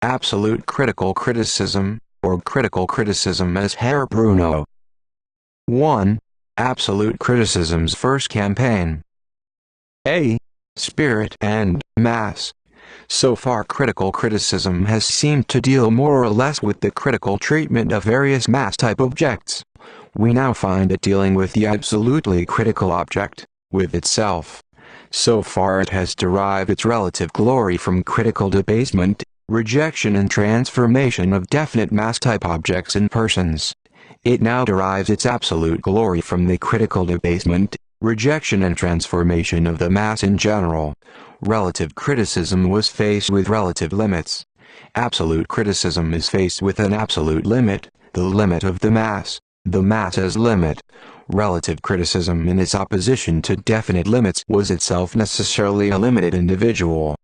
Absolute critical criticism, or critical criticism as Herr Bruno. 1. Absolute criticism's first campaign. A. Spirit and mass. So far, critical criticism has seemed to deal more or less with the critical treatment of various mass-type objects. We now find it dealing with the absolutely critical object, with itself. So far it has derived its relative glory from critical debasement, rejection and transformation of definite mass-type objects and persons. It now derives its absolute glory from the critical debasement, rejection and transformation of the mass in general. Relative criticism was faced with relative limits. Absolute criticism is faced with an absolute limit, the limit of the mass as limit. Relative criticism in its opposition to definite limits was itself necessarily a limited individual.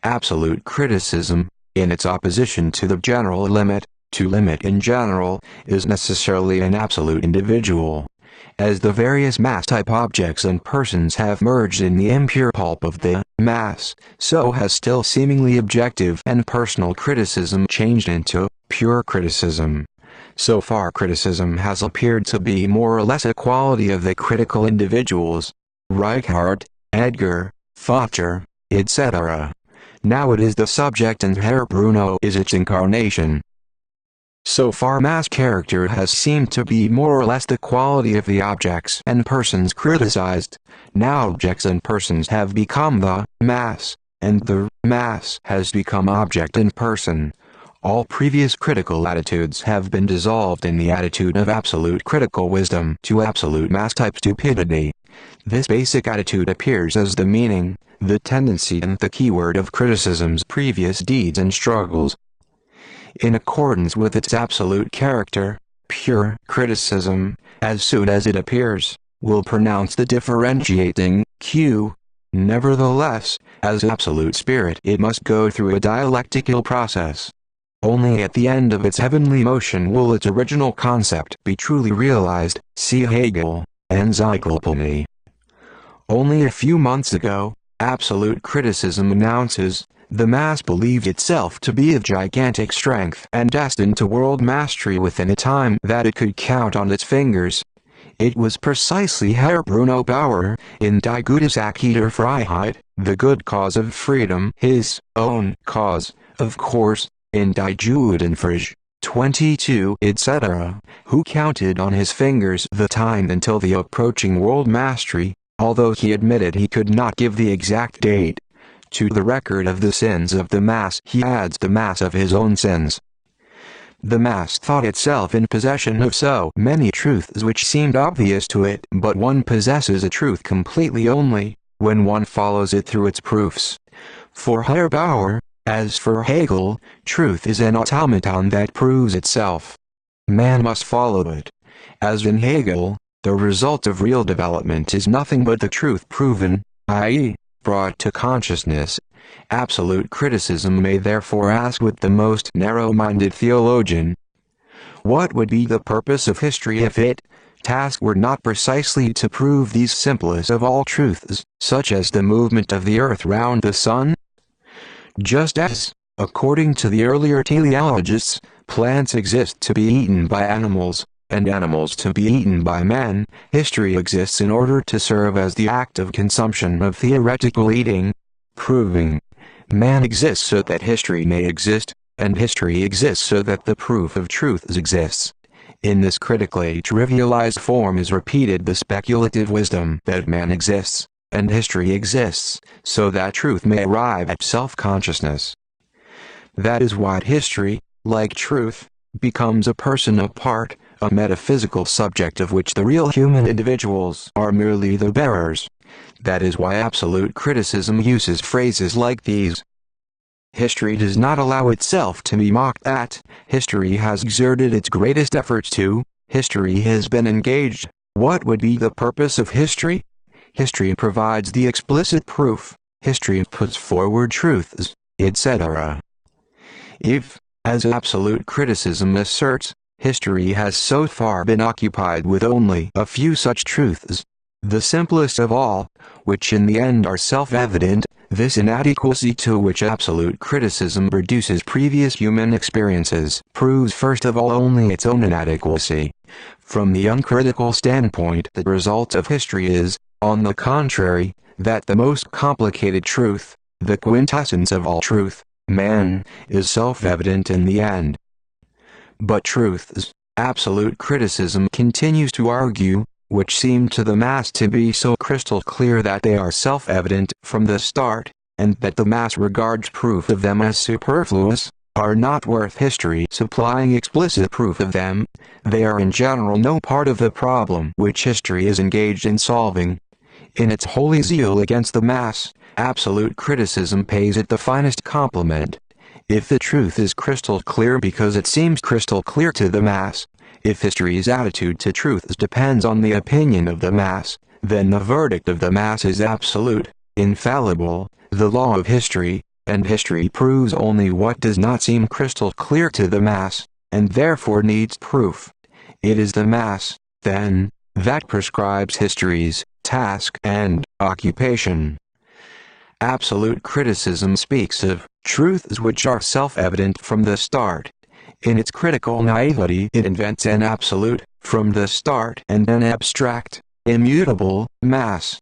Absolute criticism, in its opposition to the general limit, to limit in general, is necessarily an absolute individual. As the various mass-type objects and persons have merged in the impure pulp of the mass, so has still seemingly objective and personal criticism changed into pure criticism. So far criticism has appeared to be more or less a quality of the critical individuals, Reichardt, Edgar, Fochter, etc. Now it is the subject and Herr Bruno is its incarnation. So far mass character has seemed to be more or less the quality of the objects and persons criticized. Now objects and persons have become the mass, and the mass has become object and person. All previous critical attitudes have been dissolved in the attitude of absolute critical wisdom to absolute mass-type stupidity. This basic attitude appears as the meaning, the tendency and the keyword of criticism's previous deeds and struggles. In accordance with its absolute character, pure criticism, as soon as it appears, will pronounce the differentiating Q. Nevertheless, as absolute spirit it must go through a dialectical process. Only at the end of its heavenly motion will its original concept be truly realized. See Hegel, Encyclopedia. Only a few months ago, absolute criticism announces, the mass believed itself to be of gigantic strength and destined to world mastery within a time that it could count on its fingers. It was precisely Herr Bruno Bauer, in Die gute Sache der Freiheit, the good cause of freedom, his own cause, of course, in Die Judenfrage, 22 etc., who counted on his fingers the time until the approaching world mastery, although he admitted he could not give the exact date. To the record of the sins of the mass he adds the mass of his own sins. The mass thought itself in possession of so many truths which seemed obvious to it, but one possesses a truth completely only when one follows it through its proofs. For Herr Bauer, as for Hegel, truth is an automaton that proves itself. Man must follow it. As in Hegel, the result of real development is nothing but the truth proven, i.e., brought to consciousness. Absolute criticism may therefore ask with the most narrow-minded theologian, what would be the purpose of history if its task were not precisely to prove these simplest of all truths, such as the movement of the earth round the sun? Just as, according to the earlier teleologists, plants exist to be eaten by animals, and animals to be eaten by man, history exists in order to serve as the act of consumption of theoretical eating, proving. Man exists so that history may exist, and history exists so that the proof of truths exists. In this critically trivialized form is repeated the speculative wisdom that man exists, and history exists, so that truth may arrive at self-consciousness. That is why history, like truth, becomes a person apart, a metaphysical subject of which the real human individuals are merely the bearers. That is why absolute criticism uses phrases like these. History does not allow itself to be mocked at, history has exerted its greatest efforts to, history has been engaged. What would be the purpose of history? History provides the explicit proof, history puts forward truths, etc. If, as absolute criticism asserts, history has so far been occupied with only a few such truths, the simplest of all, which in the end are self-evident, This inadequacy to which absolute criticism reduces previous human experiences proves first of all only its own inadequacy. From the uncritical standpoint, the result of history is, on the contrary, that the most complicated truth, the quintessence of all truth, man, is self-evident in the end. But truths, absolute criticism continues to argue, which seem to the mass to be so crystal clear that they are self-evident from the start, and that the mass regards proof of them as superfluous, are not worth history supplying explicit proof of them. They are in general no part of the problem which history is engaged in solving. In its holy zeal against the mass, absolute criticism pays it the finest compliment. If the truth is crystal clear because it seems crystal clear to the mass, if history's attitude to truth depends on the opinion of the mass, then the verdict of the mass is absolute, infallible, the law of history, and history proves only what does not seem crystal clear to the mass, and therefore needs proof. It is the mass, then, that prescribes history's task and occupation. Absolute criticism speaks of truths which are self-evident from the start. In its critical naivety, it invents an absolute, from the start, and an abstract, immutable, mass.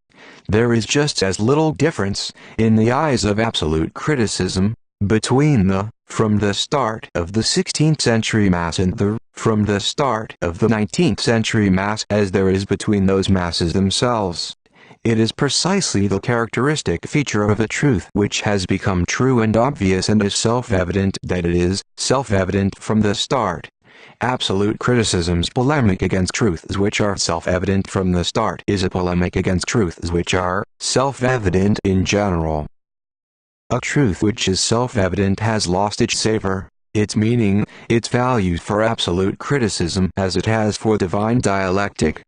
There is just as little difference, in the eyes of absolute criticism, between the, from the start of the 16th century mass and the, from the start of the 19th century mass as there is between those masses themselves. It is precisely the characteristic feature of a truth which has become true and obvious and is self-evident that it is self-evident from the start. Absolute criticism's polemic against truths which are self-evident from the start is a polemic against truths which are self-evident in general. A truth which is self-evident has lost its savor, its meaning, its value for absolute criticism as it has for divine dialectic.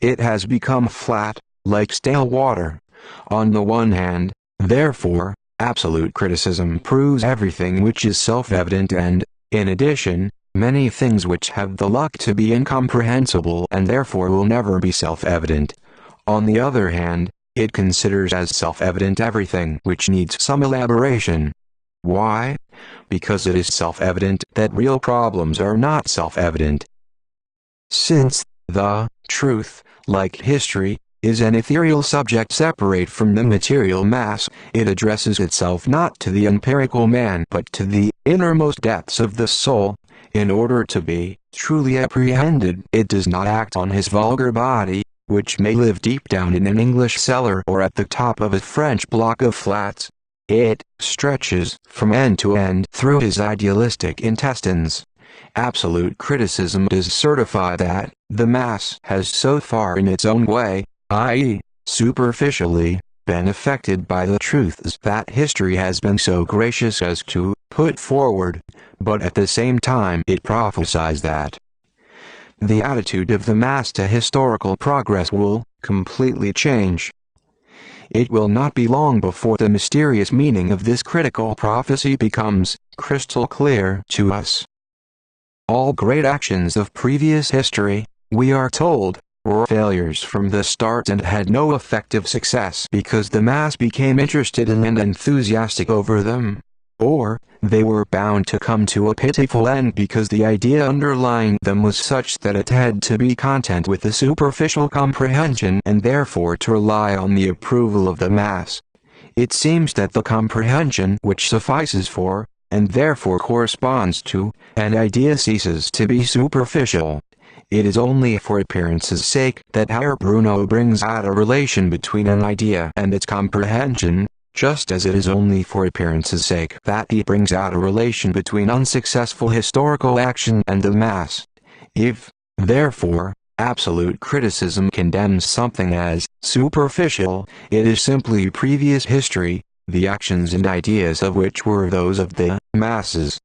It has become flat, like stale water. On the one hand, therefore, absolute criticism proves everything which is self-evident and, in addition, many things which have the luck to be incomprehensible and therefore will never be self-evident. On the other hand, it considers as self-evident everything which needs some elaboration. Why? Because it is self-evident that real problems are not self-evident. Since the truth, like history, is an ethereal subject separate from the material mass, it addresses itself not to the empirical man but to the innermost depths of the soul. In order to be truly apprehended, it does not act on his vulgar body, which may live deep down in an English cellar or at the top of a French block of flats. It stretches from end to end through his idealistic intestines. Absolute criticism does certify that the mass has so far in its own way, i.e., superficially, been affected by the truths that history has been so gracious as to put forward, but at the same time it prophesies that the attitude of the mass to historical progress will completely change. It will not be long before the mysterious meaning of this critical prophecy becomes crystal clear to us. All great actions of previous history, we are told, were failures from the start and had no effective success because the mass became interested in and enthusiastic over them. Or, they were bound to come to a pitiful end because the idea underlying them was such that it had to be content with the superficial comprehension and therefore to rely on the approval of the mass. It seems that the comprehension which suffices for, and therefore corresponds to, an idea ceases to be superficial. It is only for appearance's sake that Herr Bruno brings out a relation between an idea and its comprehension, just as it is only for appearance's sake that he brings out a relation between unsuccessful historical action and the mass. If, therefore, absolute criticism condemns something as superficial, it is simply previous history, the actions and ideas of which were those of the masses.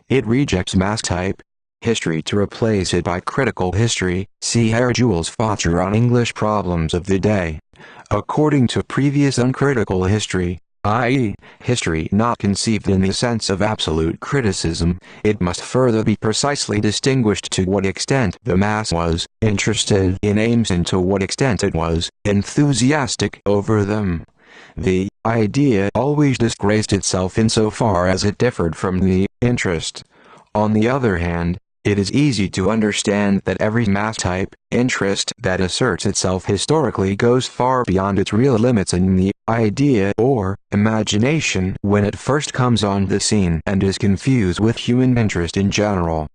It rejects mass type history to replace it by critical history. See Herr Jules Facher on English problems of the day. According to previous uncritical history, i.e., history not conceived in the sense of absolute criticism, it must further be precisely distinguished to what extent the mass was interested in aims and to what extent it was enthusiastic over them. The idea always disgraced itself insofar as it differed from the interest. On the other hand, it is easy to understand that every mass type interest that asserts itself historically goes far beyond its real limits in the idea or imagination when it first comes on the scene and is confused with human interest in general.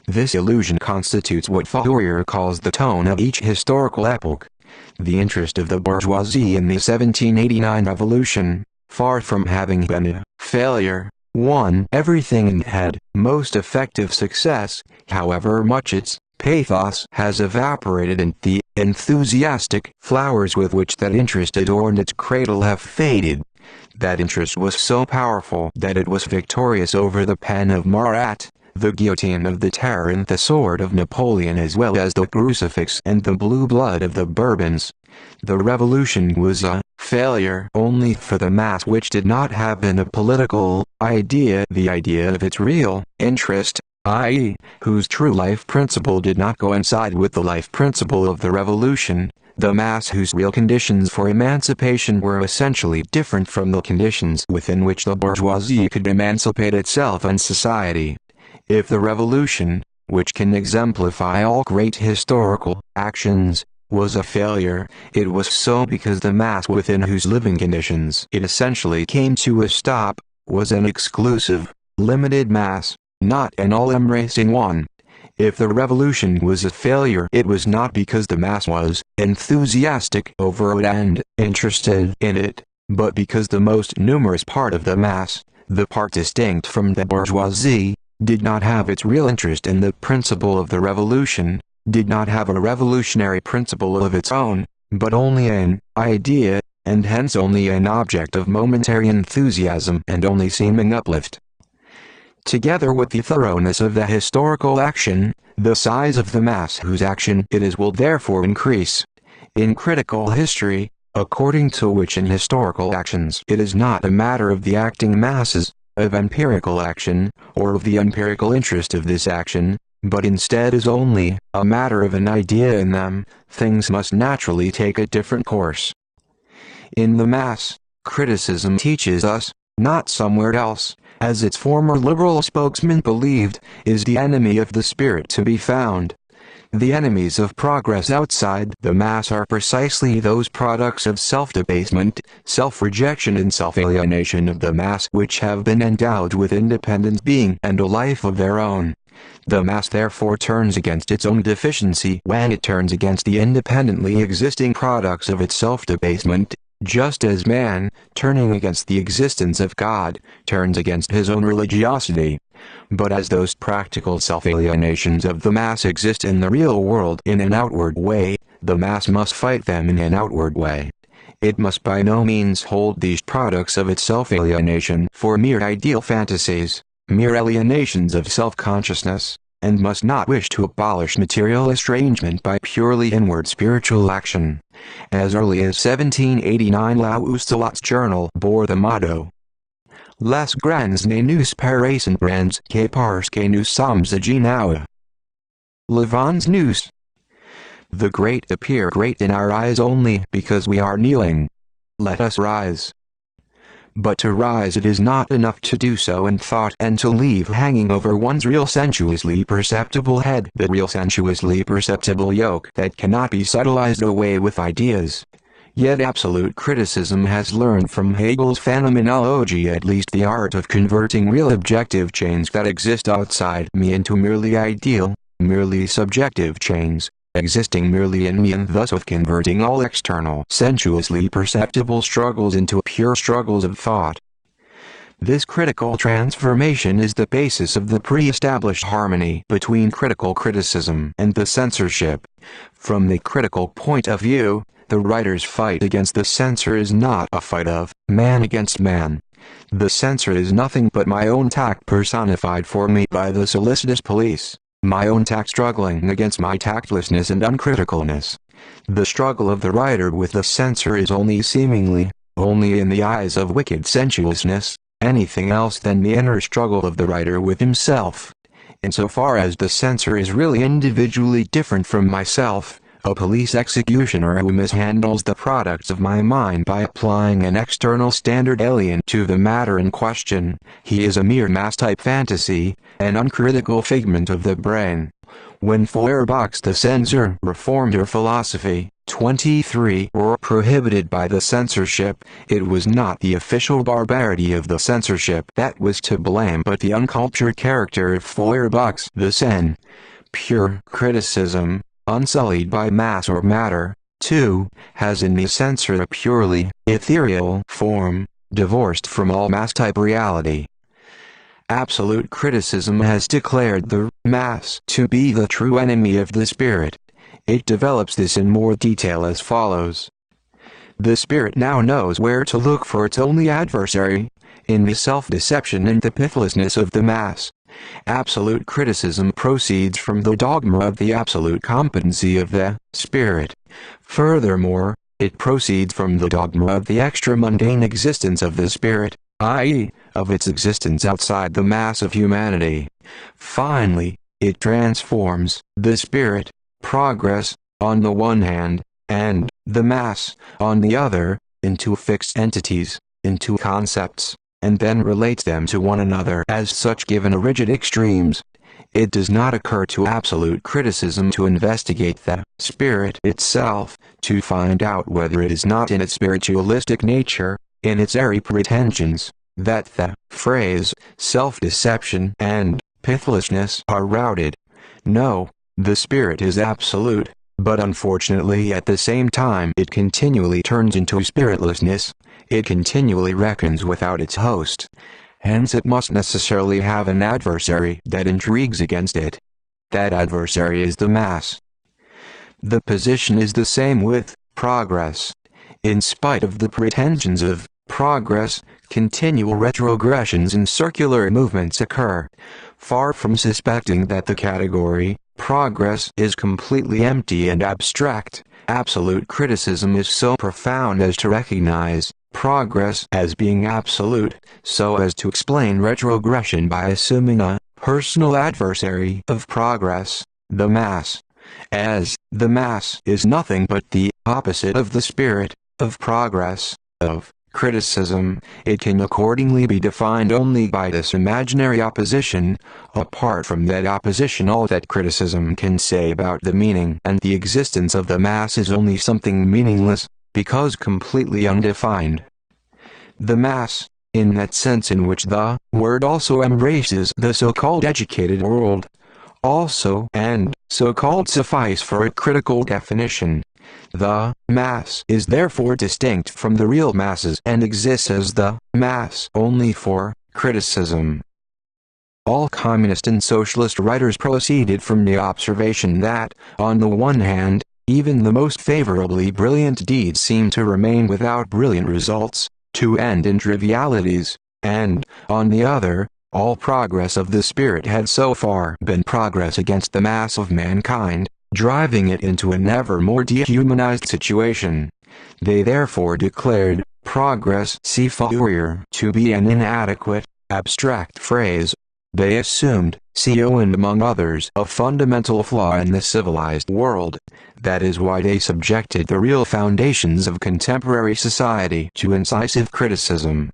This illusion constitutes what Fourier calls the tone of each historical epoch. The interest of the bourgeoisie in the 1789 revolution, far from having been a failure, won everything and had most effective success, however much its pathos has evaporated and the enthusiastic flowers with which that interest adorned its cradle have faded. That interest was so powerful that it was victorious over the pen of Marat, the guillotine of the Terror and the sword of Napoleon, as well as the crucifix and the blue blood of the Bourbons. The revolution was a failure only for the mass which did not have in a political idea the idea of its real interest, i.e., whose true life principle did not coincide with the life principle of the revolution, the mass whose real conditions for emancipation were essentially different from the conditions within which the bourgeoisie could emancipate itself and society. If the revolution, which can exemplify all great historical actions, was a failure, it was so because the mass within whose living conditions it essentially came to a stop, was an exclusive, limited mass, not an all-embracing one. If the revolution was a failure, it was not because the mass was enthusiastic over it and interested in it, but because the most numerous part of the mass, the part distinct from the bourgeoisie, did not have its real interest in the principle of the revolution, did not have a revolutionary principle of its own, but only an idea, and hence only an object of momentary enthusiasm and only seeming uplift. Together with the thoroughness of the historical action, the size of the mass whose action it is will therefore increase. In critical history, according to which in historical actions it is not a matter of the acting masses, of empirical action, or of the empirical interest of this action, but instead is only a matter of an idea in them, things must naturally take a different course. In the mass, criticism teaches us, not somewhere else, as its former liberal spokesman believed, is the enemy of the spirit to be found. The enemies of progress outside the mass are precisely those products of self-debasement, self-rejection and self-alienation of the mass which have been endowed with independent being and a life of their own. The mass therefore turns against its own deficiency when it turns against the independently existing products of its self-debasement, just as man, turning against the existence of God, turns against his own religiosity. But as those practical self-alienations of the mass exist in the real world in an outward way, the mass must fight them in an outward way. It must by no means hold these products of its self-alienation for mere ideal fantasies, mere alienations of self-consciousness, and must not wish to abolish material estrangement by purely inward spiritual action. As early as 1789 Laustelot's journal bore the motto, Les grands ne nous paraissent grands que parce que nous sommes aginaua. Levons nous. The great appear great in our eyes only because we are kneeling. Let us rise. But to rise it is not enough to do so in thought and to leave hanging over one's real sensuously perceptible head the real sensuously perceptible yoke that cannot be subtilized away with ideas. Yet absolute criticism has learned from Hegel's phenomenology at least the art of converting real objective chains that exist outside me into merely ideal, merely subjective chains, existing merely in me, and thus of converting all external sensuously perceptible struggles into pure struggles of thought. This critical transformation is the basis of the pre-established harmony between critical criticism and the censorship. From the critical point of view, the writer's fight against the censor is not a fight of man against man. The censor is nothing but my own tact personified for me by the solicitous police, my own tact struggling against my tactlessness and uncriticalness. The struggle of the writer with the censor is only seemingly, only in the eyes of wicked sensuousness, anything else than the inner struggle of the writer with himself. Insofar as the censor is really individually different from myself, a police executioner who mishandles the products of my mind by applying an external standard alien to the matter in question. He is a mere mass-type fantasy, an uncritical figment of the brain. When Feuerbach's The Censor reformed her philosophy, 23 were prohibited by the censorship. It was not the official barbarity of the censorship that was to blame but the uncultured character of Feuerbach's The Cen. Pure criticism, unsullied by mass or matter, too, has in the censor a purely ethereal form, divorced from all mass-type reality. Absolute criticism has declared the mass to be the true enemy of the spirit. It develops this in more detail as follows. The spirit now knows where to look for its only adversary, in the self-deception and the pithlessness of the mass. Absolute criticism proceeds from the dogma of the absolute competency of the spirit. Furthermore, it proceeds from the dogma of the extra-mundane existence of the spirit, i.e., of its existence outside the mass of humanity. Finally, it transforms the spirit, progress, on the one hand, and the mass, on the other, into fixed entities, into concepts, and then relates them to one another as such given rigid extremes. It does not occur to absolute criticism to investigate the spirit itself, to find out whether it is not in its spiritualistic nature, in its airy pretensions, that the phrase, self-deception and pithlessness are routed. No, the spirit is absolute, but unfortunately at the same time it continually turns into spiritlessness. It continually reckons without its host. Hence it must necessarily have an adversary that intrigues against it. That adversary is the mass. The position is the same with progress. In spite of the pretensions of progress, continual retrogressions and circular movements occur. Far from suspecting that the category, progress, is completely empty and abstract, absolute criticism is so profound as to recognize progress as being absolute, so as to explain retrogression by assuming a personal adversary of progress, the mass. As the mass is nothing but the opposite of the spirit, of progress, of criticism, it can accordingly be defined only by this imaginary opposition. Apart from that opposition, all that criticism can say about the meaning and the existence of the mass is only something meaningless, because completely undefined. The mass, in that sense in which the word also embraces the so-called educated world, also and so-called suffice for a critical definition. The mass is therefore distinct from the real masses and exists as the mass only for criticism. All communist and socialist writers proceeded from the observation that, on the one hand, even the most favorably brilliant deeds seem to remain without brilliant results, to end in trivialities, and, on the other, all progress of the spirit had so far been progress against the mass of mankind, driving it into an ever more dehumanized situation. They therefore declared progress to be an inadequate, abstract phrase. They assumed, and among others, a fundamental flaw in the civilized world. That is why they subjected the real foundations of contemporary society to incisive criticism.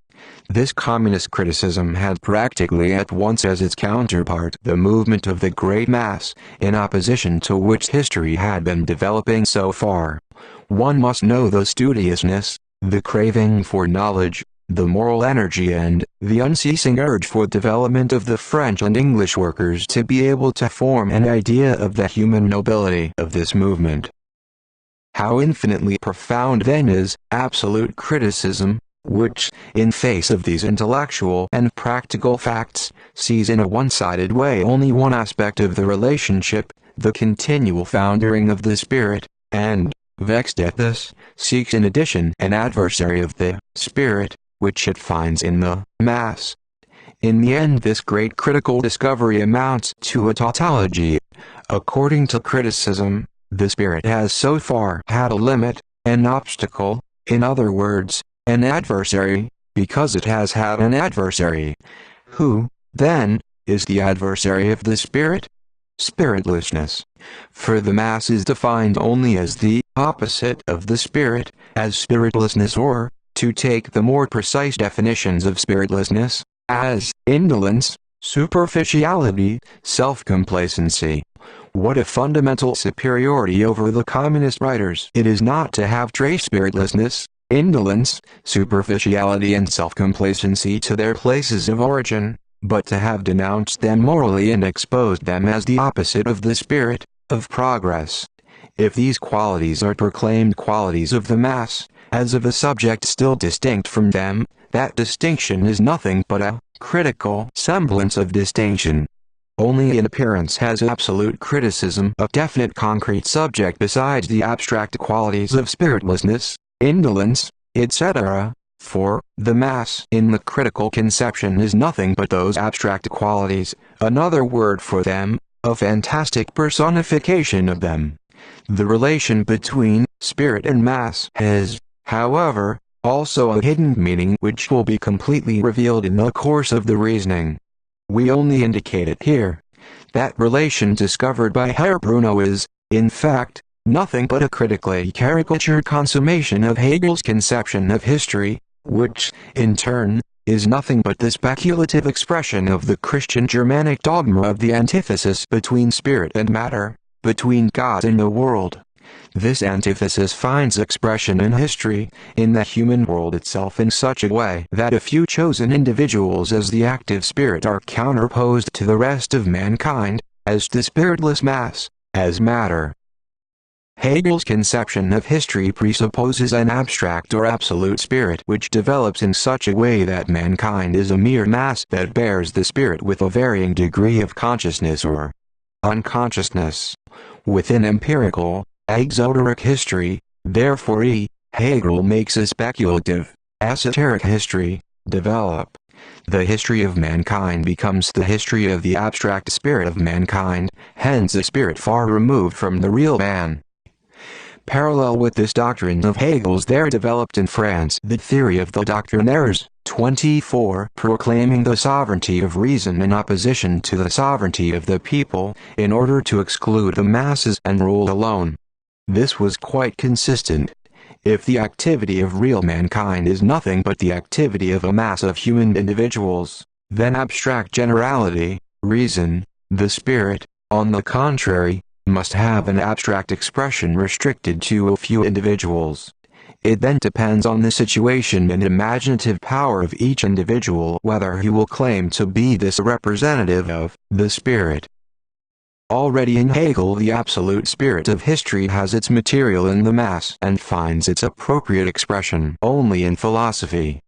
This communist criticism had practically at once as its counterpart the movement of the great mass, in opposition to which history had been developing so far. One must know the studiousness, the craving for knowledge, the moral energy and the unceasing urge for development of the French and English workers to be able to form an idea of the human nobility of this movement. How infinitely profound then is absolute criticism, which, in face of these intellectual and practical facts, sees in a one-sided way only one aspect of the relationship, the continual foundering of the spirit, and, vexed at this, seeks in addition an adversary of the spirit, which it finds in the mass. In the end, this great critical discovery amounts to a tautology. According to criticism, the spirit has so far had a limit, an obstacle, in other words, an adversary, because it has had an adversary. Who, then, is the adversary of the spirit? spiritlessness. For the mass is defined only as the opposite of the spirit, as spiritlessness, or, to take the more precise definitions of spiritlessness, as indolence, superficiality, self-complacency. What a fundamental superiority over the communist writers it is not to have traced spiritlessness, indolence, superficiality and self-complacency to their places of origin, but to have denounced them morally and exposed them as the opposite of the spirit of progress. If these qualities are proclaimed qualities of the mass, as of a subject still distinct from them, that distinction is nothing but a critical semblance of distinction. Only in appearance has absolute criticism a definite concrete subject besides the abstract qualities of spiritlessness, indolence, etc., for the mass in the critical conception is nothing but those abstract qualities, another word for them, a fantastic personification of them. The relation between spirit and mass has, however, also a hidden meaning which will be completely revealed in the course of the reasoning. We only indicate it here. That relation discovered by Herr Bruno is, in fact, nothing but a critically caricatured consummation of Hegel's conception of history, which, in turn, is nothing but the speculative expression of the Christian Germanic dogma of the antithesis between spirit and matter, between God and the world. This antithesis finds expression in history, in the human world itself in such a way that a few chosen individuals as the active spirit are counterposed to the rest of mankind, as the spiritless mass, as matter. Hegel's conception of history presupposes an abstract or absolute spirit which develops in such a way that mankind is a mere mass that bears the spirit with a varying degree of consciousness or unconsciousness. Within empirical, exoteric history, therefore Hegel makes a speculative, esoteric history, develop. The history of mankind becomes the history of the abstract spirit of mankind, hence a spirit far removed from the real man. Parallel with this doctrine of Hegel's there developed in France the theory of the doctrinaires, 24, proclaiming the sovereignty of reason in opposition to the sovereignty of the people, in order to exclude the masses and rule alone. This was quite consistent. If the activity of real mankind is nothing but the activity of a mass of human individuals, then abstract generality, reason, the spirit, on the contrary, must have an abstract expression restricted to a few individuals. It then depends on the situation and imaginative power of each individual whether he will claim to be this representative of the spirit. Already in Hegel the absolute spirit of history has its material in the mass and finds its appropriate expression only in philosophy.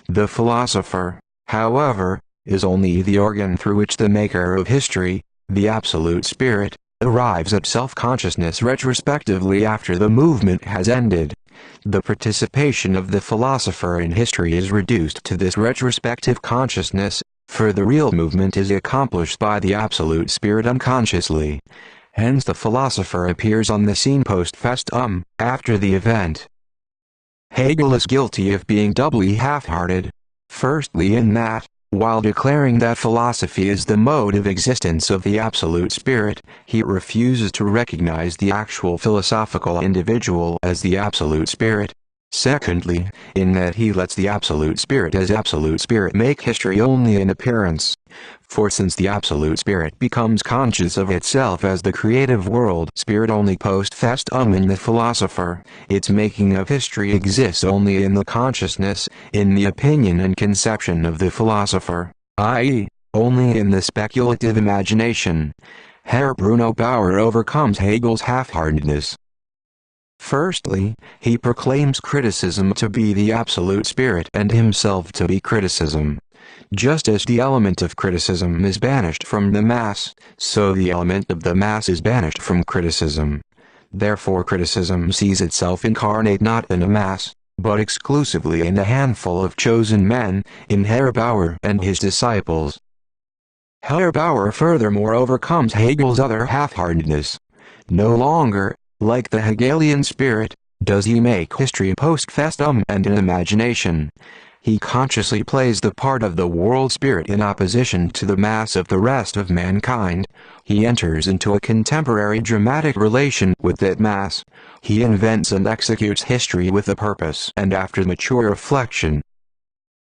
The philosopher, however, is only the organ through which the maker of history, the absolute spirit, arrives at self-consciousness retrospectively after the movement has ended. The participation of the philosopher in history is reduced to this retrospective consciousness, for the real movement is accomplished by the absolute spirit unconsciously. Hence the philosopher appears on the scene post festum, after the event. Hegel is guilty of being doubly half-hearted. Firstly in that, while declaring that philosophy is the mode of existence of the absolute spirit, he refuses to recognize the actual philosophical individual as the absolute spirit. Secondly, in that he lets the absolute spirit as absolute spirit make history only in appearance. For since the absolute spirit becomes conscious of itself as the creative world spirit only post festum in the philosopher, its making of history exists only in the consciousness, in the opinion and conception of the philosopher, i.e., only in the speculative imagination. Herr Bruno Bauer overcomes Hegel's half-heartedness. Firstly, he proclaims criticism to be the absolute spirit and himself to be criticism. Just as the element of criticism is banished from the mass, so the element of the mass is banished from criticism. Therefore criticism sees itself incarnate not in a mass, but exclusively in a handful of chosen men, in Herr Bauer and his disciples. Herr Bauer furthermore overcomes Hegel's other half-heartedness. No longer, like the Hegelian spirit, does he make history post festum and in imagination. He consciously plays the part of the world spirit in opposition to the mass of the rest of mankind, He enters into a contemporary dramatic relation with that mass. He invents and executes history with a purpose and after mature reflection.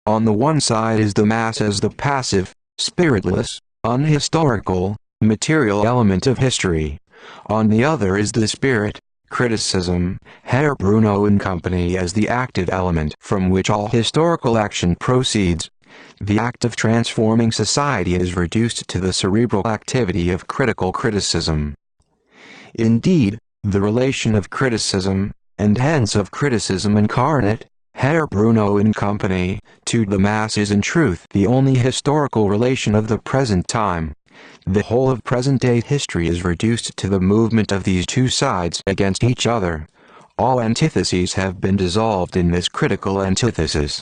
On the one side is the mass as the passive, spiritless, unhistorical, material element of history. On the other is the spirit, criticism, Herr Bruno and Company as the active element from which all historical action proceeds. The act of transforming society is reduced to the cerebral activity of critical criticism. Indeed, the relation of criticism, and hence of criticism incarnate, Herr Bruno and Company, to the mass is in truth the only historical relation of the present time. The whole of present-day history is reduced to the movement of these two sides against each other. All antitheses have been dissolved in this critical antithesis.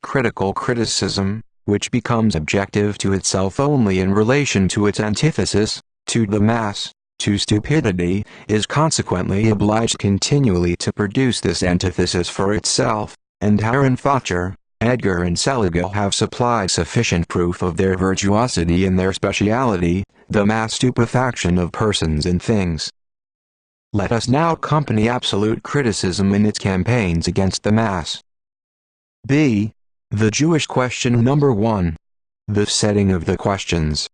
Critical criticism, which becomes objective to itself only in relation to its antithesis, to the mass, to stupidity, is consequently obliged continually to produce this antithesis for itself, and Herrenfacher, Edgar and Seliger have supplied sufficient proof of their virtuosity in their speciality, the mass stupefaction of persons and things. Let us now accompany absolute criticism in its campaigns against the mass. B. The Jewish question number 1. The setting of the questions.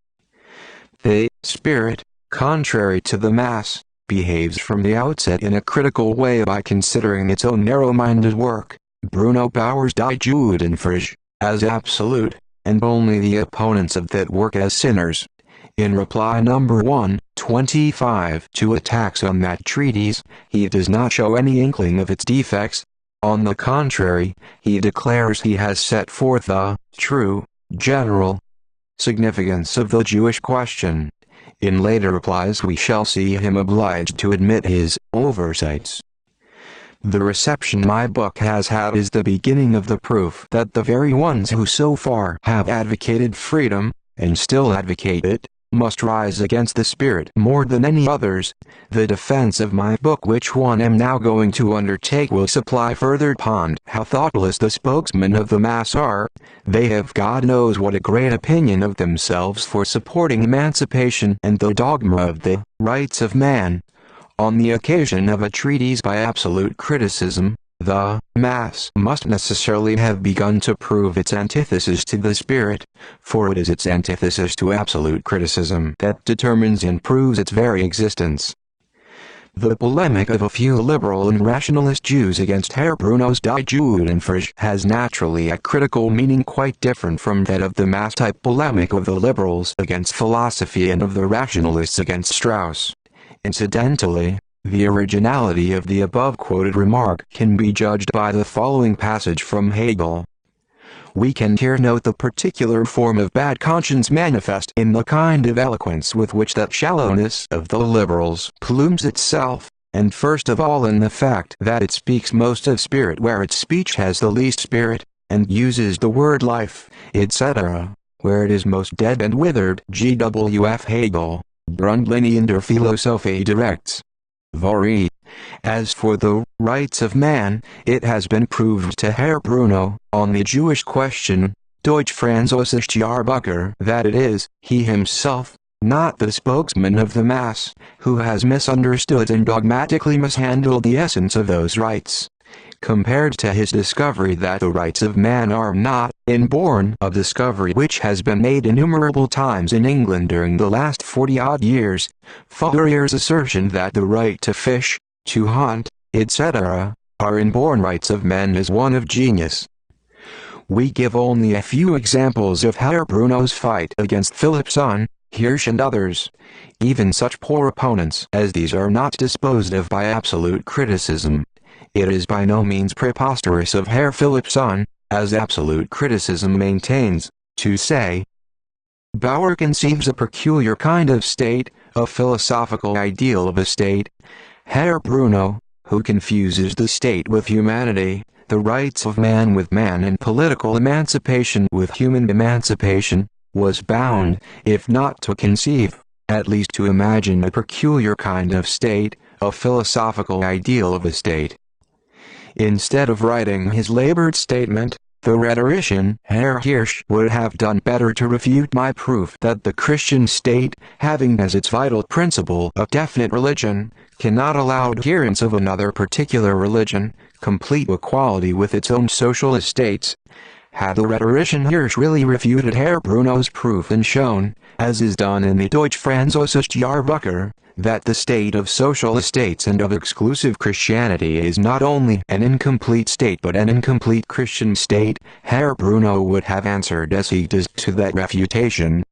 The spirit, contrary to the mass, behaves from the outset in a critical way by considering its own narrow-minded work, Bruno Bauer's Die Judenfrage, as absolute, and only the opponents of that work as sinners. In reply number 125 to attacks on that treatise, he does not show any inkling of its defects. On the contrary, he declares he has set forth the true, general significance of the Jewish question. In later replies we shall see him obliged to admit his oversights. The reception my book has had is the beginning of the proof that the very ones who so far have advocated freedom, and still advocate it, must rise against the spirit more than any others. The defense of my book which one am now going to undertake will supply further pond how thoughtless the spokesmen of the mass are. They have God knows what a great opinion of themselves for supporting emancipation and the dogma of the rights of man. On the occasion of a treatise by absolute criticism, the mass must necessarily have begun to prove its antithesis to the spirit, for it is its antithesis to absolute criticism that determines and proves its very existence. The polemic of a few liberal and rationalist Jews against Herr Bruno's Die Judenfrage has naturally a critical meaning quite different from that of the mass-type polemic of the liberals against philosophy and of the rationalists against Strauss. Incidentally, the originality of the above-quoted remark can be judged by the following passage from Hegel. We can here note the particular form of bad conscience manifest in the kind of eloquence with which that shallowness of the liberals plumes itself, and first of all in the fact that it speaks most of spirit where its speech has the least spirit, and uses the word life, etc., where it is most dead and withered. G.W.F. Hegel, Grundlinien der Philosophie directs. Vari. As for the rights of man, it has been proved to Herr Bruno, on the Jewish question, Deutsch-Französische Jahrbucher, that it is, he himself, not the spokesman of the mass, who has misunderstood and dogmatically mishandled the essence of those rights. Compared to his discovery that the rights of man are not inborn, a discovery which has been made innumerable times in England during the last 40-odd years, Fourier's assertion that the right to fish, to hunt, etc., are inborn rights of men is one of genius. We give only a few examples of Herr Bruno's fight against Philipson, Hirsch and others. Even such poor opponents as these are not disposed of by absolute criticism. It is by no means preposterous of Herr Philipson, as absolute criticism maintains, to say, Bauer conceives a peculiar kind of state, a philosophical ideal of a state. Herr Bruno, who confuses the state with humanity, the rights of man with man and political emancipation with human emancipation, was bound, if not to conceive, at least to imagine a peculiar kind of state, a philosophical ideal of a state. Instead of writing his labored statement, The rhetorician Herr Hirsch would have done better to refute my proof that the Christian state, having as its vital principle a definite religion, cannot allow adherents of another particular religion complete equality with its own social estates. Had the rhetorician Hirsch really refuted Herr Bruno's proof and shown, as is done in the Deutsch-Französische Jahrbuch, that the state of social estates and of exclusive Christianity is not only an incomplete state but an incomplete Christian state, Herr Bruno would have answered as he does to that refutation.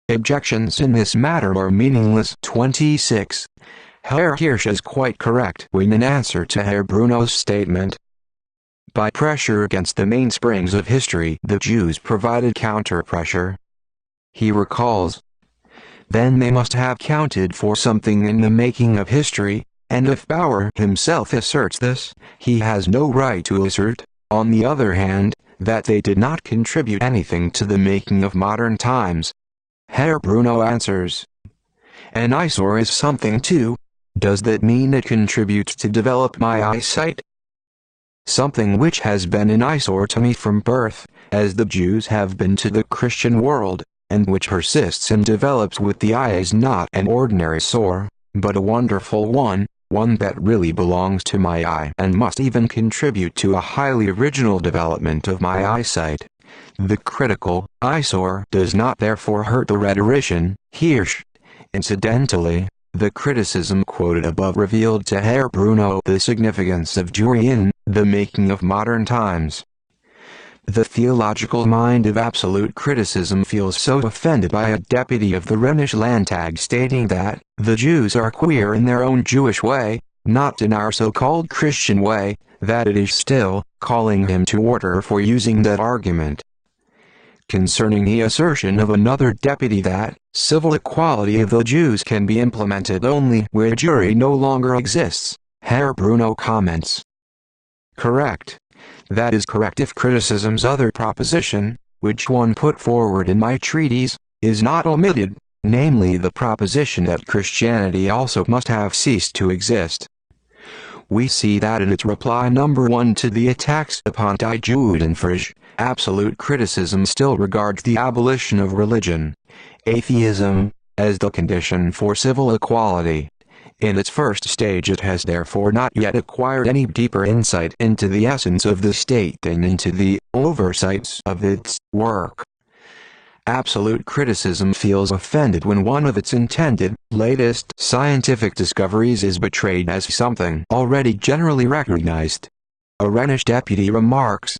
Objections in this matter are meaningless. 26. Herr Hirsch is quite correct when in answer to Herr Bruno's statement. By pressure against the mainsprings of history, the Jews provided counter-pressure. He recalls, then they must have counted for something in the making of history, and if Bauer himself asserts this, he has no right to assert, on the other hand, that they did not contribute anything to the making of modern times. Herr Bruno answers, an eyesore is something too. Does that mean it contributes to develop my eyesight? Something which has been an eyesore to me from birth, as the Jews have been to the Christian world, and which persists and develops with the eye is not an ordinary sore, but a wonderful one that really belongs to my eye and must even contribute to a highly original development of my eyesight. The critical eyesore does not therefore hurt the rhetorician, Hirsch. Incidentally, the criticism quoted above revealed to Herr Bruno the significance of Jewry in the making of modern times. The theological mind of absolute criticism feels so offended by a deputy of the Rhenish Landtag stating that the Jews are queer in their own Jewish way, not in our so-called Christian way, that it is still calling him to order for using that argument. Concerning the assertion of another deputy that civil equality of the Jews can be implemented only where Jewry no longer exists, Herr Bruno comments. Correct. That is correct if criticism's other proposition, which one put forward in my treatise, is not omitted, namely the proposition that Christianity also must have ceased to exist. We see that in its reply number 1 to the attacks upon Die Judenfrage, absolute criticism still regards the abolition of religion, atheism, as the condition for civil equality. In its first stage it has therefore not yet acquired any deeper insight into the essence of the state than into the oversights of its work. Absolute criticism feels offended when one of its intended, latest scientific discoveries is betrayed as something already generally recognized. A Rhenish deputy remarks,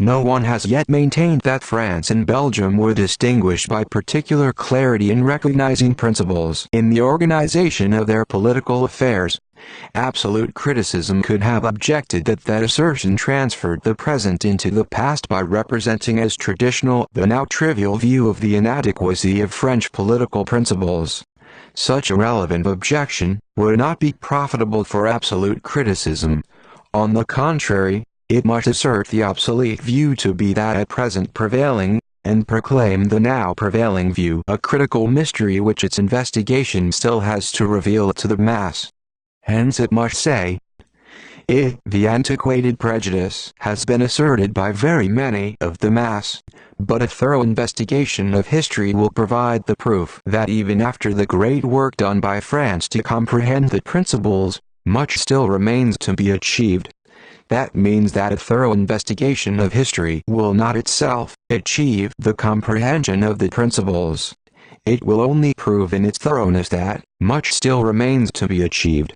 no one has yet maintained that France and Belgium were distinguished by particular clarity in recognizing principles in the organization of their political affairs. Absolute criticism could have objected that that assertion transferred the present into the past by representing as traditional the now trivial view of the inadequacy of French political principles. Such a relevant objection would not be profitable for absolute criticism. On the contrary, it must assert the obsolete view to be that at present prevailing, and proclaim the now prevailing view a critical mystery which its investigation still has to reveal to the mass. Hence it must say, the antiquated prejudice has been asserted by very many of the mass, but a thorough investigation of history will provide the proof that even after the great work done by France to comprehend the principles, much still remains to be achieved. That means that a thorough investigation of history will not itself achieve the comprehension of the principles. It will only prove in its thoroughness that much still remains to be achieved.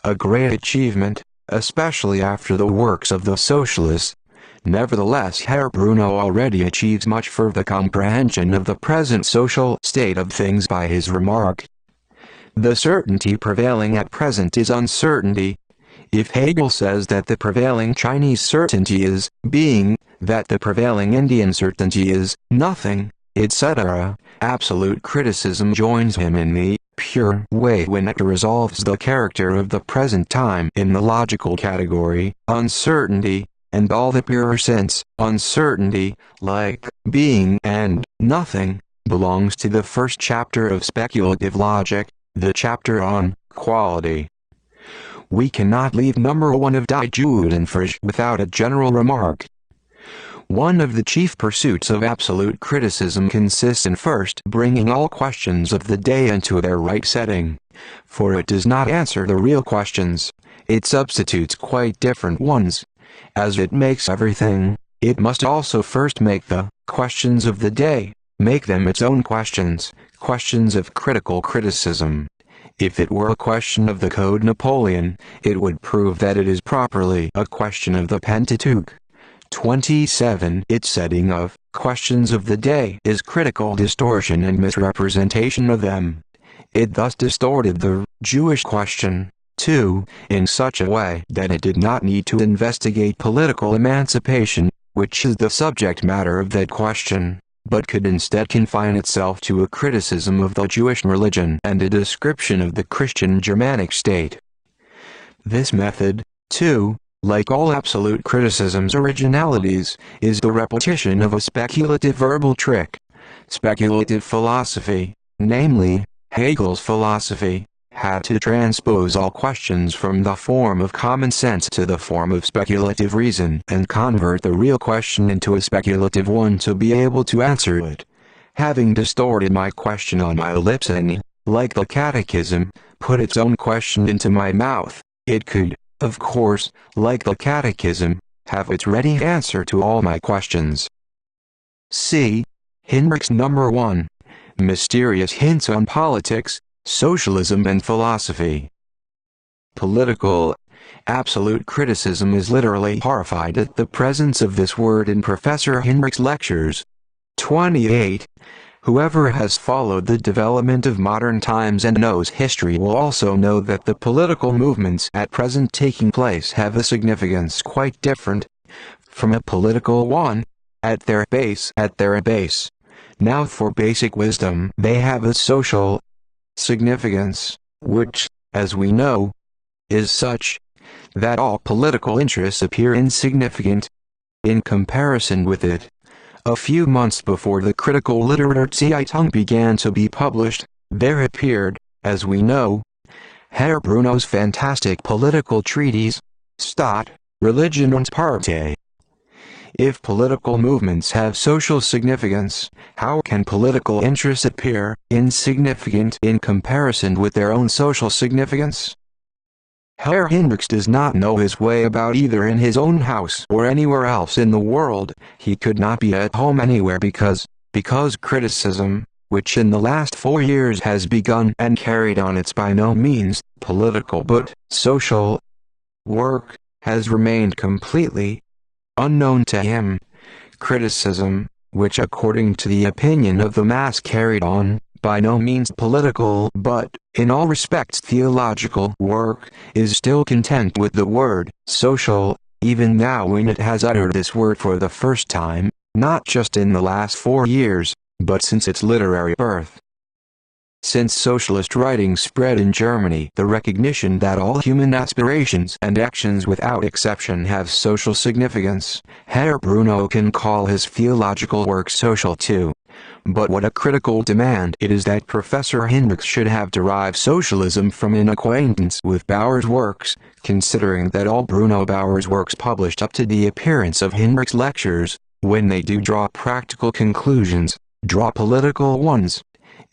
A great achievement, especially after the works of the socialists. Nevertheless, Herr Bruno already achieves much for the comprehension of the present social state of things by his remark. The certainty prevailing at present is uncertainty. If Hegel says that the prevailing Chinese certainty is being, that the prevailing Indian certainty is nothing, etc., absolute criticism joins him in the pure way when it resolves the character of the present time in the logical category, uncertainty, and all the purer sense, uncertainty, like being and nothing, belongs to the first chapter of speculative logic, the chapter on quality. We cannot leave number 1 of Die Judenfrage without a general remark. One of the chief pursuits of absolute criticism consists in first bringing all questions of the day into their right setting. For it does not answer the real questions, it substitutes quite different ones. As it makes everything, it must also first make the questions of the day, make them its own questions, questions of critical criticism. If it were a question of the Code Napoleon, it would prove that it is properly a question of the Pentateuch. 27. Its setting of questions of the day is critical distortion and misrepresentation of them. It thus distorted the Jewish question, too, in such a way that it did not need to investigate political emancipation, which is the subject matter of that question, but could instead confine itself to a criticism of the Jewish religion and a description of the Christian Germanic state. This method, too, like all absolute criticism's originalities, is the repetition of a speculative verbal trick. Speculative philosophy, namely, Hegel's philosophy, had to transpose all questions from the form of common sense to the form of speculative reason and convert the real question into a speculative one to be able to answer it. Having distorted my question on my lips and, like the catechism, put its own question into my mouth, it could, of course, like the catechism, have its ready answer to all my questions. See Hinrichs number 1. Mysterious Hints on Politics, Socialism and Philosophy. Political absolute criticism is literally horrified at the presence of this word in Professor Hinrichs' lectures. 28. Whoever has followed the development of modern times and knows history will also know that the political movements at present taking place have a significance quite different from a political one at their base. Now for basic wisdom they have a social significance, which, as we know, is such that all political interests appear insignificant in comparison with it. A few months before the critical Literarzeitung began to be published, there appeared, as we know, Herr Bruno's fantastic political treatise, Staat, Religion und Partei. If political movements have social significance, how can political interests appear insignificant in comparison with their own social significance? Herr Hinrichs does not know his way about either in his own house or anywhere else in the world. He could not be at home anywhere because criticism, which in the last 4 years has begun and carried on its by no means political but social work, has remained completely unknown to him. Criticism, which according to the opinion of the mass carried on by no means political but, in all respects theological work, is still content with the word social, even now when it has uttered this word for the first time, not just in the last 4 years, but since its literary birth. Since socialist writing spread in Germany, the recognition that all human aspirations and actions without exception have social significance, Herr Bruno can call his theological work social too. But what a critical demand it is that Professor Hinrichs should have derived socialism from an acquaintance with Bauer's works, considering that all Bruno Bauer's works published up to the appearance of Hinrichs' lectures, when they do draw practical conclusions, draw political ones.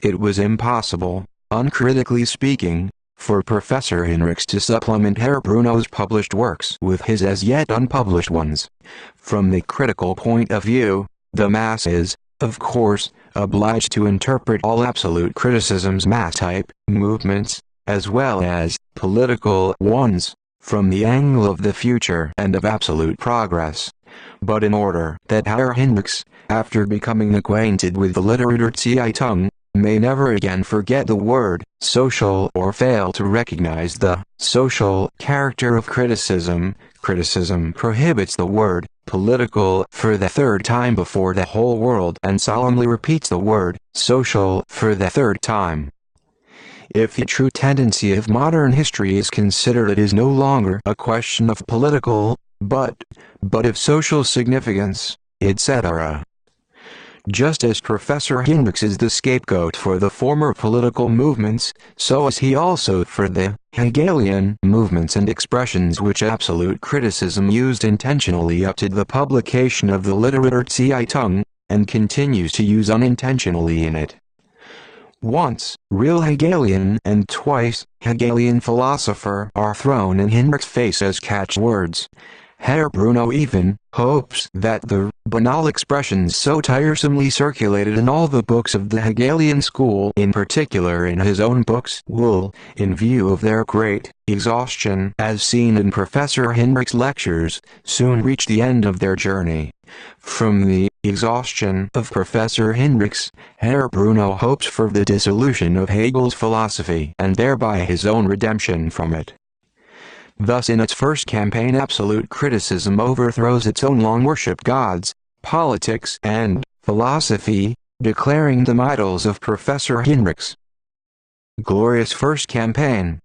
It was impossible, uncritically speaking, for Professor Hinrichs to supplement Herr Bruno's published works with his as yet unpublished ones. From the critical point of view, the mass is, of course, obliged to interpret all absolute criticism's mass-type movements, as well as political ones, from the angle of the future and of absolute progress. But in order that Herr Hinrichs, after becoming acquainted with the Literarzeitung, may never again forget the word social or fail to recognize the social character of criticism, criticism prohibits the word political for the 3rd time before the whole world and solemnly repeats the word social for the 3rd time. If the true tendency of modern history is considered, it is no longer a question of political, but of social significance, etc. Just as Professor Hinrichs is the scapegoat for the former political movements, so is he also for the Hegelian movements and expressions which absolute criticism used intentionally up to the publication of the Literarzeitung, and continues to use unintentionally in it. Once real Hegelian and twice Hegelian philosopher are thrown in Hinrichs' face as catchwords. Herr Bruno even hopes that the banal expressions so tiresomely circulated in all the books of the Hegelian school, in particular in his own books, will, in view of their great exhaustion as seen in Professor Hinrichs' lectures, soon reach the end of their journey. From the exhaustion of Professor Hinrichs, Herr Bruno hopes for the dissolution of Hegel's philosophy and thereby his own redemption from it. Thus in its first campaign absolute criticism overthrows its own long-worshipped gods, politics and philosophy, declaring them idols of Professor Hinrichs. Glorious first campaign.